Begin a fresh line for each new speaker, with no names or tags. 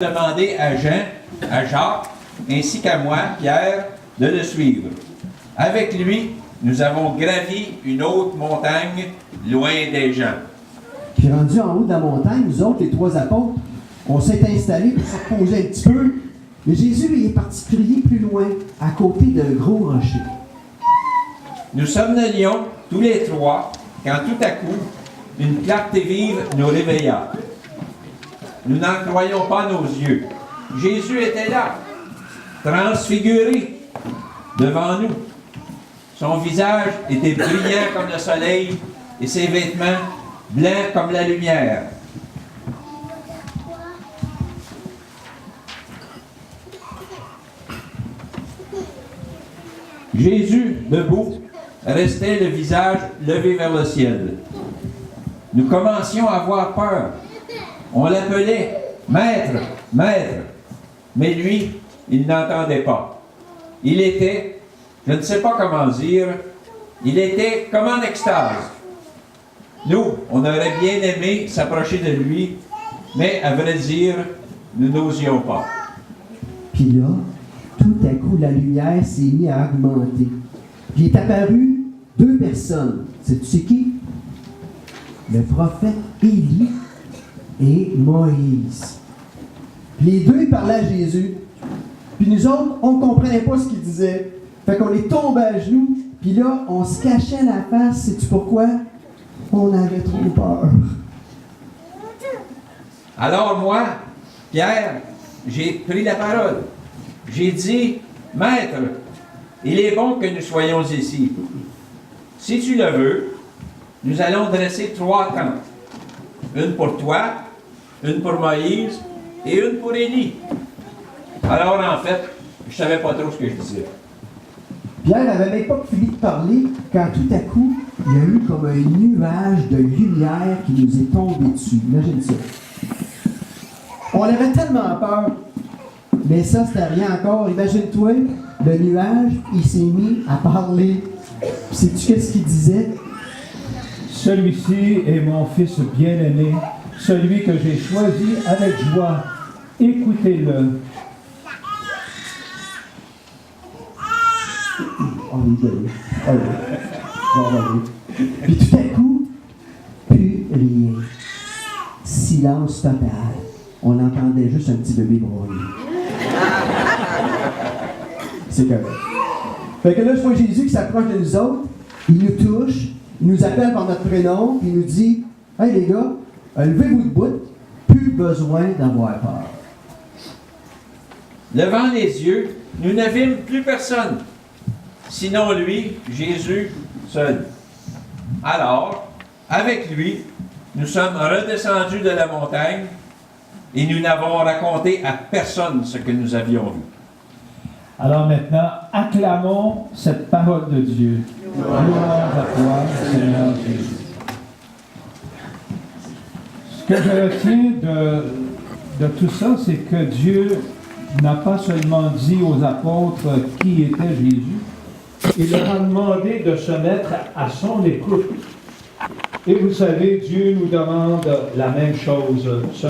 Demandé à Jean, à Jacques, ainsi qu'à moi, Pierre, de le suivre. Avec lui, nous avons gravi une haute montagne, loin des gens.
Puis rendu en haut de la montagne, nous autres, les trois apôtres, on s'est installés pour se reposer un petit peu. Mais Jésus, lui, est parti prier plus loin, à côté d'un gros rocher.
Nous somnolions tous les trois, quand tout à coup, une clarté vive nous réveilla. Nous n'en croyons pas nos yeux. Jésus était là, transfiguré, devant nous. Son visage était brillant comme le soleil et ses vêtements blancs comme la lumière. Jésus, debout, restait le visage levé vers le ciel. Nous commencions à avoir peur. On l'appelait « Maître, Maître », mais lui, il n'entendait pas. Il était, je ne sais pas comment dire, il était comme en extase. Nous, on aurait bien aimé s'approcher de lui, mais à vrai dire, nous n'osions pas.
Puis là, tout à coup, la lumière s'est mise à augmenter. Puis il est apparu deux personnes. Sais-tu c'est qui? Le prophète Élie et Moïse. Puis les deux, ils parlaient à Jésus. Puis nous autres, on ne comprenait pas ce qu'ils disaient. Fait qu'on est tombés à genoux. Puis là, on se cachait la face. Sais-tu pourquoi? On avait trop peur.
Alors moi, Pierre, j'ai pris la parole. J'ai dit, « Maître, il est bon que nous soyons ici. Si tu le veux, nous allons dresser 3 tentes. Une pour toi, une pour Moïse et une pour Élie. » Alors en fait, je ne savais pas trop ce que je disais.
Pierre n'avait même pas fini de parler quand tout à coup, il y a eu comme un nuage de lumière qui nous est tombé dessus. Imagine ça. On avait tellement peur. Mais ça, c'était rien encore. Imagine-toi, le nuage, il s'est mis à parler. Sais-tu qu'est-ce qu'il disait?
Celui-ci est mon fils bien-aimé, celui que j'ai choisi avec joie. Écoutez-le.
Oh, désolé. Oh, oui. Puis tout à coup, plus rien. Silence total. On entendait juste un petit bébé broyer. C'est correct. Fait que là, je vois Jésus qui s'approche de nous autres, il nous touche, il nous appelle par notre prénom, puis il nous dit « Hey les gars, levez-vous debout, plus besoin d'avoir peur. »
Levant les yeux, nous ne vîmes plus personne, sinon lui, Jésus, seul. Alors, avec lui, nous sommes redescendus de la montagne et nous n'avons raconté à personne ce que nous avions vu.
Alors maintenant, acclamons cette parole de Dieu. Louange à toi, Seigneur Jésus. Ce que je retiens de tout ça, c'est que Dieu n'a pas seulement dit aux apôtres qui était Jésus, il leur a demandé de se mettre à son écoute. Et vous savez, Dieu nous demande la même chose.